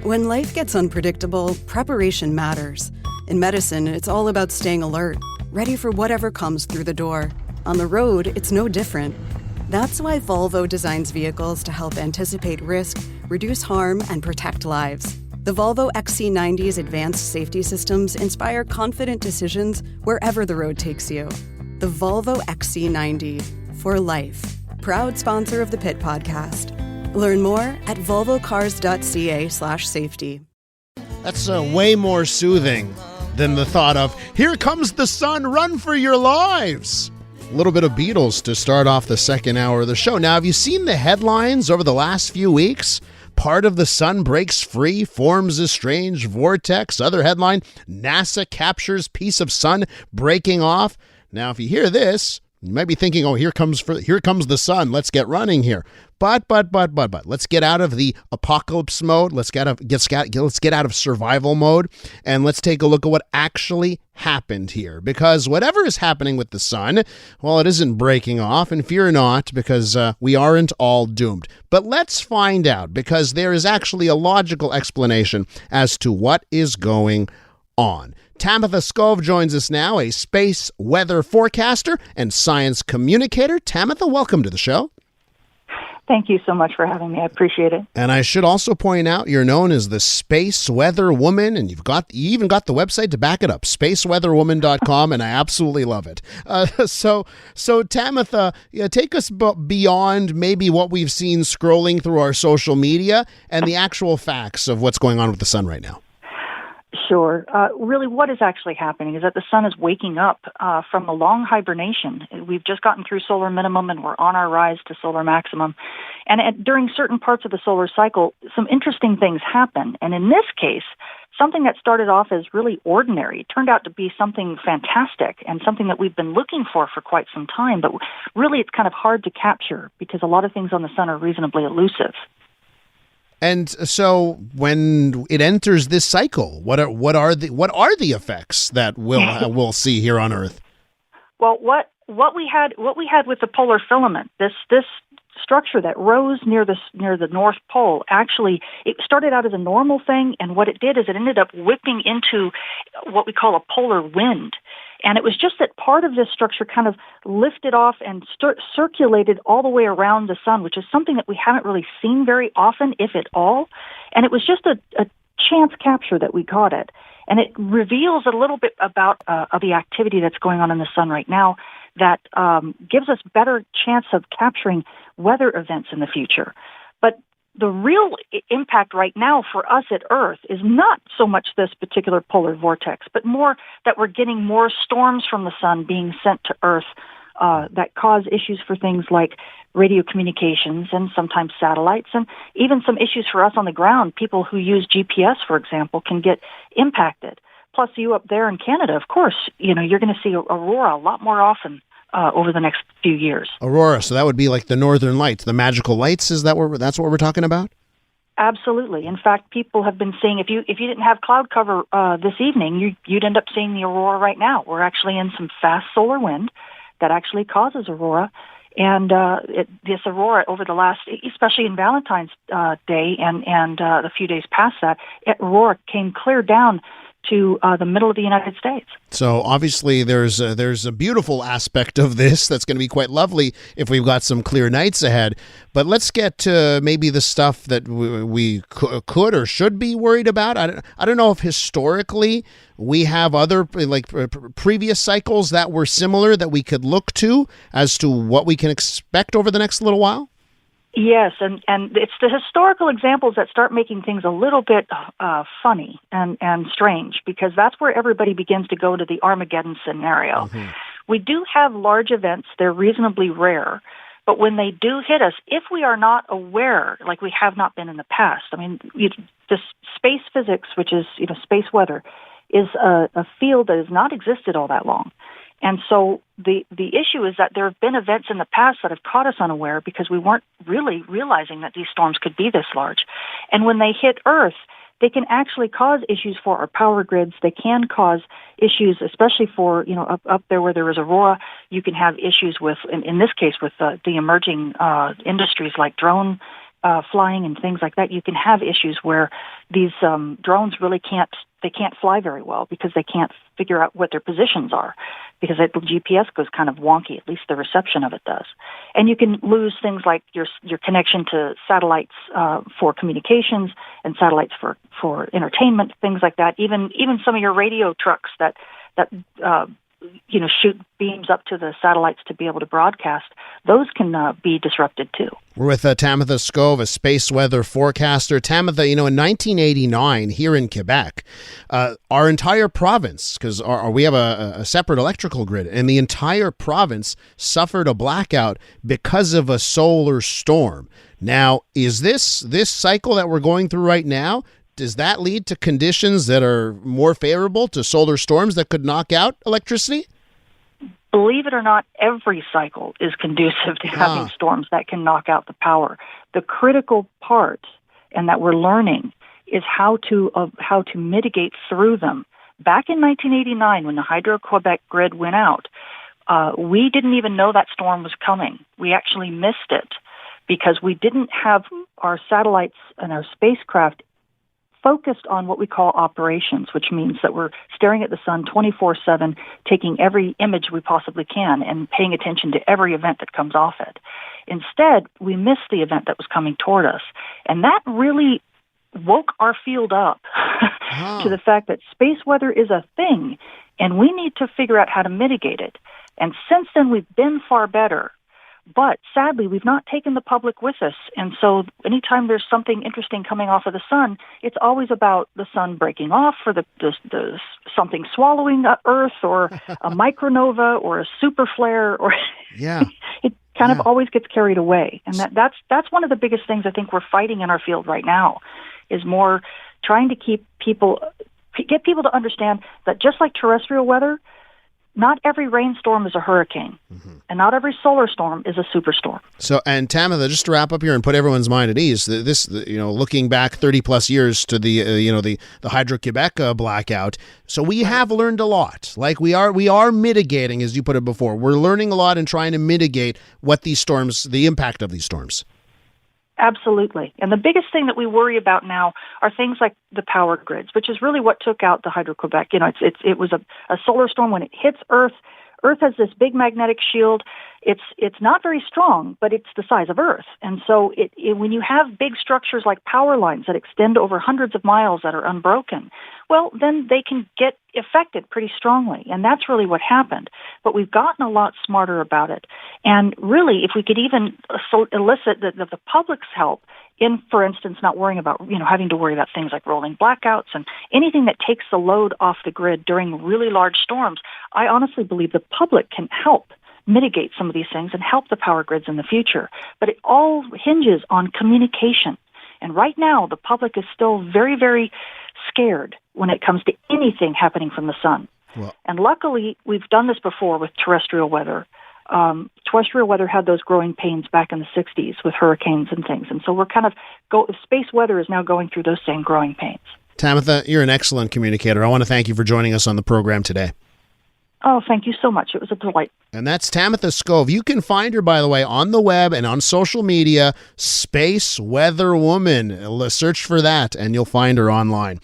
When life gets unpredictable, preparation matters. In medicine, it's all about staying alert, ready for whatever comes through the door. On the road, it's no different. That's why Volvo designs vehicles to help anticipate risk, reduce harm, and protect lives. The Volvo XC90's advanced safety systems inspire confident decisions wherever the road takes you. The Volvo XC90, for life. Proud sponsor of the Pit Podcast. Learn more at volvocars.ca/safety. That's way more soothing than the thought of, here comes the sun, run for your lives. A little bit of Beatles to start off the second hour of the show. Now, have you seen the headlines over the last few weeks? Part of the sun breaks free, forms a strange vortex. Other headline, NASA captures piece of sun breaking off. Now, if you hear this, you might be thinking, oh, here comes the sun. Let's get running here. But, let's get out of the apocalypse mode. Let's get out of survival mode, and let's take a look at what actually happened here. Because whatever is happening with the sun, well, it isn't breaking off, and fear not, because we aren't all doomed. But let's find out, because there is actually a logical explanation as to what is going on. Tamitha Skov joins us now, a space weather forecaster and science communicator. Tamitha, welcome to the show. Thank you so much for having me. I appreciate it. And I should also point out you're known as the Space Weather Woman, and you even got the website to back it up, spaceweatherwoman.com, and I absolutely love it. So Tamitha, take us beyond maybe what we've seen scrolling through our social media and the actual facts of what's going on with the sun right now. Sure. Really, what is actually happening is that the sun is waking up from a long hibernation. We've just gotten through solar minimum and we're on our rise to solar maximum. And during certain parts of the solar cycle, some interesting things happen. And in this case, something that started off as really ordinary turned out to be something fantastic and something that we've been looking for quite some time. But really, it's kind of hard to capture because a lot of things on the sun are reasonably elusive. And so, when it enters this cycle, what are the effects that we'll see here on Earth? Well, what we had with the polar filament, this structure that rose near the North Pole, actually, it started out as a normal thing, and what it did is it ended up whipping into what we call a polar wind. And it was just that part of this structure kind of lifted off and circulated all the way around the sun, which is something that we haven't really seen very often, if at all. And it was just a chance capture that we caught it. And it reveals a little bit about the activity that's going on in the sun right now that gives us better chance of capturing weather events in the future. But the real impact right now for us at Earth is not so much this particular polar vortex, but more that we're getting more storms from the sun being sent to Earth that cause issues for things like radio communications and sometimes satellites, and even some issues for us on the ground. People who use GPS, for example, can get impacted. Plus, you up there in Canada, of course, you're going to see aurora a lot more often over the next few years. Aurora, so that would be like the northern lights, the magical lights. That's what we're talking about? Absolutely. In fact, people have been seeing, if you didn't have cloud cover this evening, you'd end up seeing the aurora right now. We're actually in some fast solar wind that actually causes aurora. And this aurora over the last, especially in Valentine's Day and the few days past that, aurora came clear down to the middle of the United States. So obviously there's a beautiful aspect of this that's going to be quite lovely if we've got some clear nights ahead. But let's get to maybe the stuff that we could or should be worried about. I don't know if historically we have other previous cycles that were similar that we could look to as to what we can expect over the next little while. Yes, and it's the historical examples that start making things a little bit funny and strange, because that's where everybody begins to go to the Armageddon scenario. Mm-hmm. We do have large events. They're reasonably rare. But when they do hit us, if we are not aware, like we have not been in the past, I mean, the space physics, which is space weather, is a field that has not existed all that long. And so the issue is that there have been events in the past that have caught us unaware because we weren't really realizing that these storms could be this large. And when they hit Earth, they can actually cause issues for our power grids. They can cause issues, especially for, up there where there is aurora. You can have issues with, in this case, with the emerging industries like drone flying and things like that. You can have issues where these drones really can't fly very well because they can't figure out what their positions are, because the GPS goes kind of wonky, at least the reception of it does. And you can lose things like your connection to satellites for communications and satellites for entertainment, things like that. Even some of your radio trucks that shoot beams up to the satellites to be able to broadcast, those can be disrupted too. We're with Tamitha Skov, a space weather forecaster. Tamitha, in 1989 here in Quebec, our entire province, because we have a separate electrical grid, and the entire province suffered a blackout because of a solar storm. Now, is this cycle that we're going through right now, does that lead to conditions that are more favorable to solar storms that could knock out electricity? Believe it or not, every cycle is conducive to having storms that can knock out the power. The critical part, and that we're learning, is how to mitigate through them. Back in 1989, when the Hydro-Quebec grid went out, we didn't even know that storm was coming. We actually missed it because we didn't have our satellites and our spacecraft focused on what we call operations, which means that we're staring at the sun 24/7, taking every image we possibly can and paying attention to every event that comes off it. Instead, we missed the event that was coming toward us. And that really woke our field up to the fact that space weather is a thing, and we need to figure out how to mitigate it. And since then, we've been far better. But sadly, we've not taken the public with us. And so anytime there's something interesting coming off of the sun, it's always about the sun breaking off, or the something swallowing Earth, or a micronova, or a super flare, or it kind of always gets carried away. And that's one of the biggest things I think we're fighting in our field right now, is more trying to get people to understand that just like terrestrial weather, not every rainstorm is a hurricane, and not every solar storm is a superstorm. So, and Tamitha, just to wrap up here and put everyone's mind at ease, looking back 30 plus years to the Hydro-Quebec blackout, so we have learned a lot. Like we are mitigating, as you put it before. We're learning a lot and trying to mitigate what these storms, the impact of these storms. Absolutely. And the biggest thing that we worry about now are things like the power grids, which is really what took out the Hydro-Quebec. It was a solar storm. When it hits Earth, Earth has this big magnetic shield. It's not very strong, but it's the size of Earth. And so when you have big structures like power lines that extend over hundreds of miles that are unbroken, well, then they can get affected pretty strongly. And that's really what happened. But we've gotten a lot smarter about it. And really, if we could even elicit the public's help in, for instance, not worrying about, having to worry about things like rolling blackouts and anything that takes the load off the grid during really large storms, I honestly believe the public can help mitigate some of these things and help the power grids in the future. But it all hinges on communication. And right now, the public is still very, very scared when it comes to anything happening from the sun. Well, and luckily, we've done this before with terrestrial weather. Terrestrial weather had those growing pains back in the 60s with hurricanes and things. And so we're space weather is now going through those same growing pains. Tamitha, you're an excellent communicator. I want to thank you for joining us on the program today. Oh, thank you so much. It was a delight. And that's Tamitha Skov. You can find her, by the way, on the web and on social media, Space Weather Woman. Search for that, and you'll find her online.